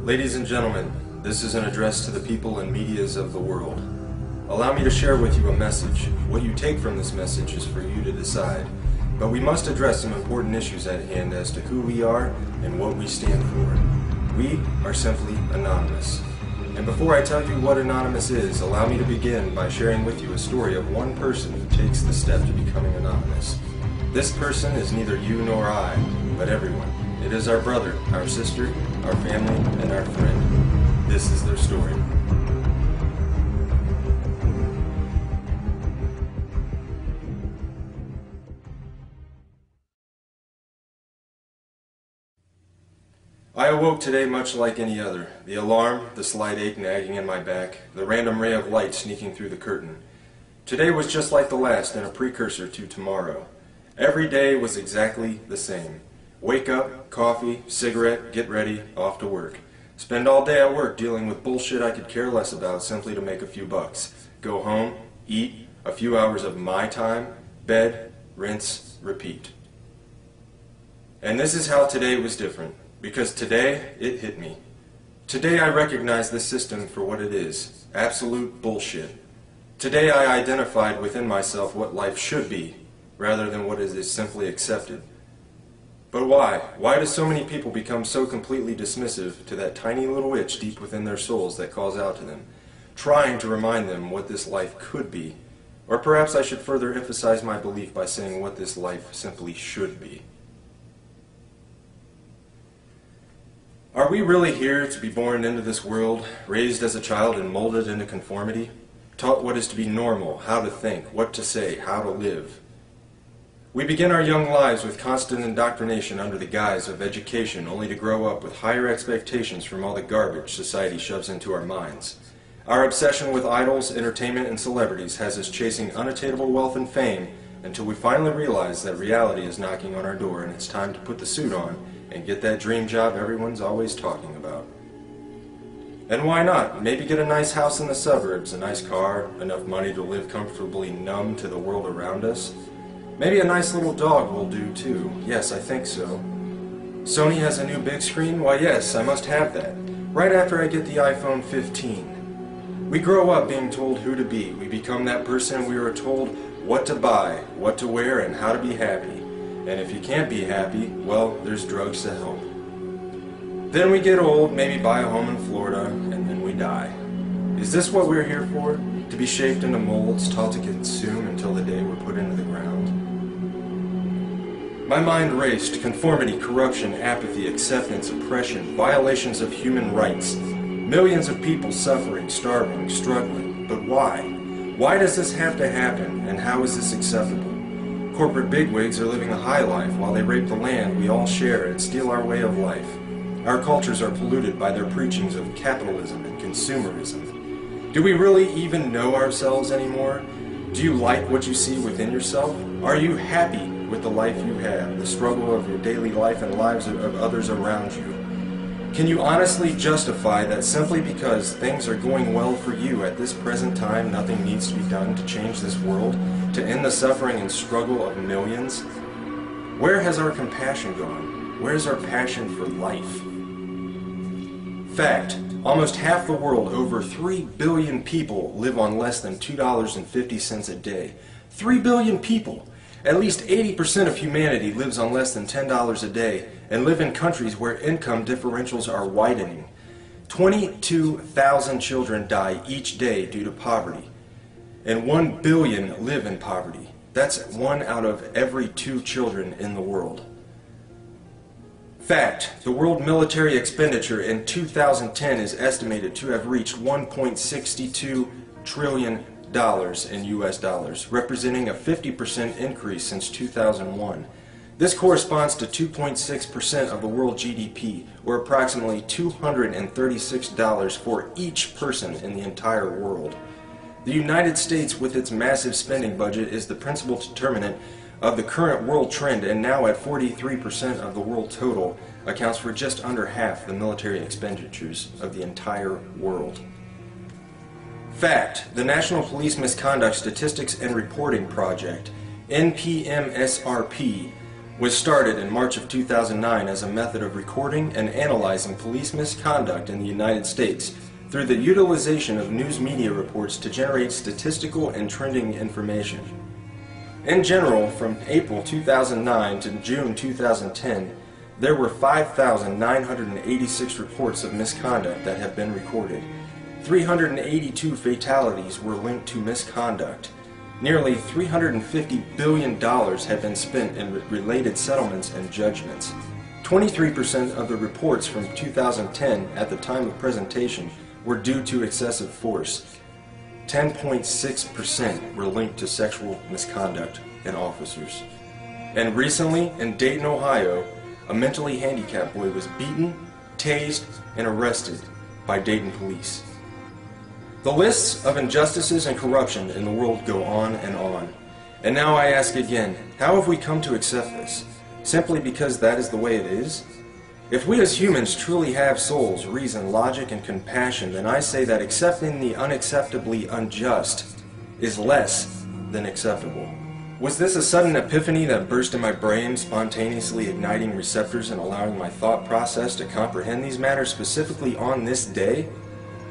Ladies and gentlemen, this is an address to the people and medias of the world. Allow me to share with you a message. What you take from this message is for you to decide. But we must address some important issues at hand as to who we are and what we stand for. We are simply anonymous. And before I tell you what anonymous is, allow me to begin by sharing with you a story of one person who takes the step to becoming anonymous. This person is neither you nor I, but everyone. It is our brother, our sister, our family, and our friend. This is their story. I awoke today much like any other. The alarm, the slight ache nagging in my back, the random ray of light sneaking through the curtain. Today was just like the last and a precursor to tomorrow. Every day was exactly the same. Wake up, coffee, cigarette, get ready, off to work. Spend all day at work dealing with bullshit I could care less about simply to make a few bucks. Go home, eat, a few hours of my time, bed, rinse, repeat. And this is how today was different. Because today, it hit me. Today I recognize this system for what it is. Absolute bullshit. Today I identified within myself what life should be, rather than what is simply accepted. But why? Why do so many people become so completely dismissive to that tiny little itch deep within their souls that calls out to them, trying to remind them what this life could be? Or perhaps I should further emphasize my belief by saying what this life simply should be. Are we really here to be born into this world, raised as a child and molded into conformity? Taught what is to be normal, how to think, what to say, how to live? We begin our young lives with constant indoctrination under the guise of education, only to grow up with higher expectations from all the garbage society shoves into our minds. Our obsession with idols, entertainment, and celebrities has us chasing unattainable wealth and fame until we finally realize that reality is knocking on our door and it's time to put the suit on and get that dream job everyone's always talking about. And why not? Maybe get a nice house in the suburbs, a nice car, enough money to live comfortably numb to the world around us. Maybe a nice little dog will do too. Yes, I think so. Sony has a new big screen? Why yes, I must have that. Right after I get the iPhone 15. We grow up being told who to be. We become that person we are told what to buy, what to wear, and how to be happy. And if you can't be happy, well, there's drugs to help. Then we get old, maybe buy a home in Florida, and then we die. Is this what we're here for? To be shaped into molds, taught to consume until the day we're put into the ground? My mind raced. Conformity, corruption, apathy, acceptance, oppression, violations of human rights. Millions of people suffering, starving, struggling. But why? Why does this have to happen, and how is this acceptable? Corporate bigwigs are living a high life while they rape the land we all share and steal our way of life. Our cultures are polluted by their preachings of capitalism and consumerism. Do we really even know ourselves anymore? Do you like what you see within yourself? Are you happy with the life you have, the struggle of your daily life and lives of others around you? Can you honestly justify that simply because things are going well for you at this present time, nothing needs to be done to change this world, to end the suffering and struggle of millions? Where has our compassion gone? Where's our passion for life? Fact, almost half the world, over 3 billion people, live on less than $2.50 a day. 3 billion people! At least 80% of humanity lives on less than $10 a day and live in countries where income differentials are widening. 22,000 children die each day due to poverty, and 1 billion live in poverty. That's 1 out of every 2 children in the world. Fact, the world military expenditure in 2010 is estimated to have reached $1.62 trillion in US dollars, representing a 50% increase since 2001. This corresponds to 2.6% of the world GDP, or approximately $236 for each person in the entire world. The United States, with its massive spending budget, is the principal determinant of the current world trend, and now at 43% of the world total, accounts for just under half the military expenditures of the entire world. Fact, the National Police Misconduct Statistics and Reporting Project, NPMSRP, was started in March of 2009 as a method of recording and analyzing police misconduct in the United States through the utilization of news media reports to generate statistical and trending information. In general, from April 2009 to June 2010, there were 5,986 reports of misconduct that have been recorded. 382 fatalities were linked to misconduct. Nearly $350 billion have been spent in related settlements and judgments. 23% of the reports from 2010 at the time of presentation were due to excessive force. 10.6% were linked to sexual misconduct in officers. And recently, in Dayton, Ohio, a mentally handicapped boy was beaten, tased, and arrested by Dayton police. The lists of injustices and corruption in the world go on and on. And now I ask again, how have we come to accept this? Simply because that is the way it is? If we as humans truly have souls, reason, logic, and compassion, then I say that accepting the unacceptably unjust is less than acceptable. Was this a sudden epiphany that burst in my brain, spontaneously igniting receptors and allowing my thought process to comprehend these matters specifically on this day?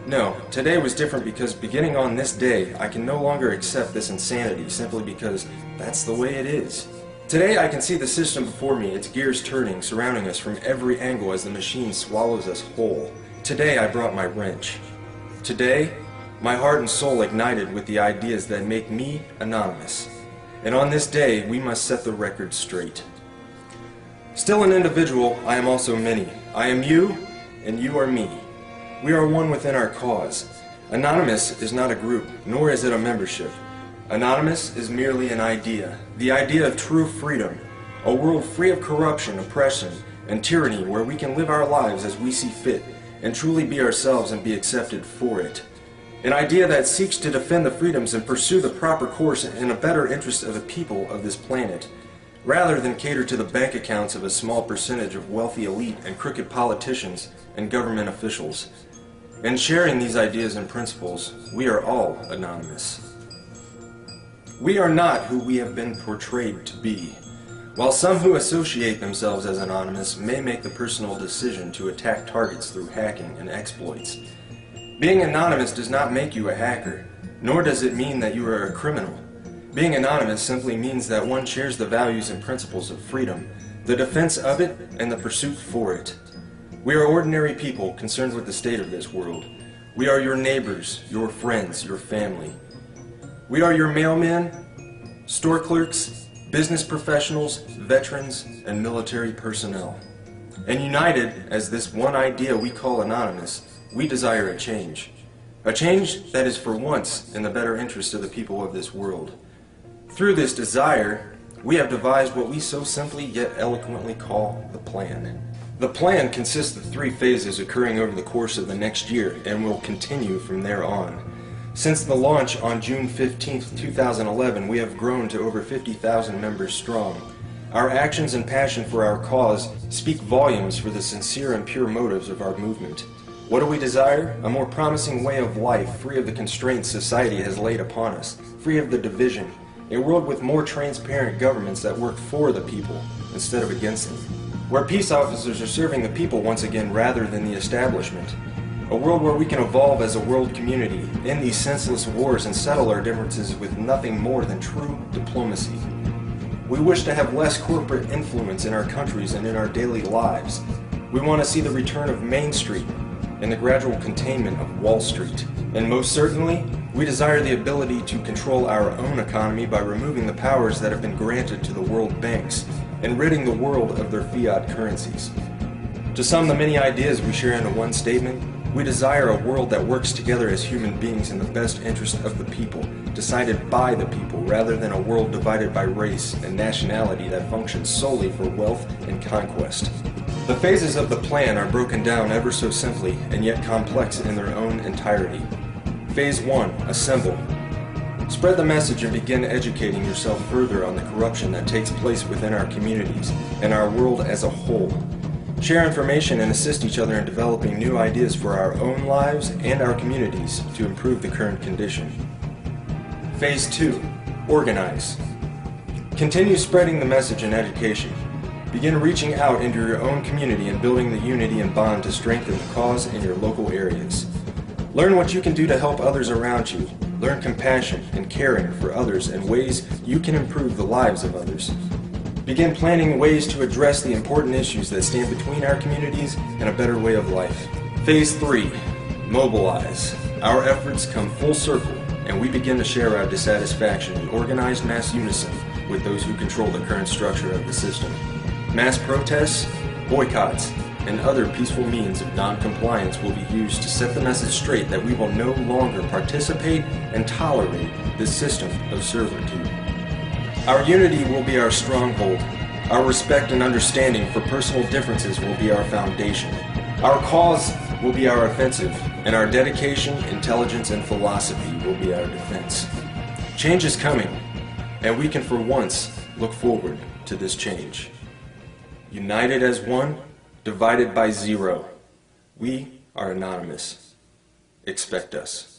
No, today was different because beginning on this day, I can no longer accept this insanity simply because that's the way it is. Today I can see the system before me, its gears turning, surrounding us from every angle as the machine swallows us whole. Today I brought my wrench. Today, my heart and soul ignited with the ideas that make me anonymous. And on this day, we must set the record straight. Still an individual, I am also many. I am you, and you are me. We are one within our cause. Anonymous is not a group, nor is it a membership. Anonymous is merely an idea, the idea of true freedom, a world free of corruption, oppression, and tyranny where we can live our lives as we see fit and truly be ourselves and be accepted for it. An idea that seeks to defend the freedoms and pursue the proper course in a better interest of the people of this planet, rather than cater to the bank accounts of a small percentage of wealthy elite and crooked politicians and government officials. In sharing these ideas and principles, we are all anonymous. We are not who we have been portrayed to be. While some who associate themselves as anonymous may make the personal decision to attack targets through hacking and exploits, being anonymous does not make you a hacker, nor does it mean that you are a criminal. Being anonymous simply means that one shares the values and principles of freedom, the defense of it, and the pursuit for it. We are ordinary people concerned with the state of this world. We are your neighbors, your friends, your family. We are your mailmen, store clerks, business professionals, veterans, and military personnel. And united as this one idea we call anonymous, we desire a change. A change that is for once in the better interest of the people of this world. Through this desire, we have devised what we so simply yet eloquently call the plan. The plan consists of 3 phases occurring over the course of the next year and will continue from there on. Since the launch on June 15, 2011, we have grown to over 50,000 members strong. Our actions and passion for our cause speak volumes for the sincere and pure motives of our movement. What do we desire? A more promising way of life, free of the constraints society has laid upon us, free of the division, a world with more transparent governments that work for the people instead of against them, where peace officers are serving the people once again rather than the establishment, a world where we can evolve as a world community, end these senseless wars and settle our differences with nothing more than true diplomacy. We wish to have less corporate influence in our countries and in our daily lives. We want to see the return of Main Street and the gradual containment of Wall Street. And most certainly, we desire the ability to control our own economy by removing the powers that have been granted to the world banks and ridding the world of their fiat currencies. To sum the many ideas we share into one statement, we desire a world that works together as human beings in the best interest of the people, decided by the people, rather than a world divided by race and nationality that functions solely for wealth and conquest. The phases of the plan are broken down ever so simply and yet complex in their own entirety. Phase 1. Assemble. Spread the message and begin educating yourself further on the corruption that takes place within our communities and our world as a whole. Share information and assist each other in developing new ideas for our own lives and our communities to improve the current condition. Phase 2. Organize. Continue spreading the message and education. Begin reaching out into your own community and building the unity and bond to strengthen the cause in your local areas. Learn what you can do to help others around you. Learn compassion and caring for others and ways you can improve the lives of others. Begin planning ways to address the important issues that stand between our communities and a better way of life. Phase 3. Mobilize. Our efforts come full circle, and we begin to share our dissatisfaction in organized mass unison with those who control the current structure of the system. Mass protests, boycotts, and other peaceful means of non-compliance will be used to set the message straight that we will no longer participate and tolerate this system of servitude. Our unity will be our stronghold. Our respect and understanding for personal differences will be our foundation. Our cause will be our offensive, and our dedication, intelligence, and philosophy will be our defense. Change is coming, and we can for once look forward to this change. United as one, divided by zero. We are anonymous. Expect us.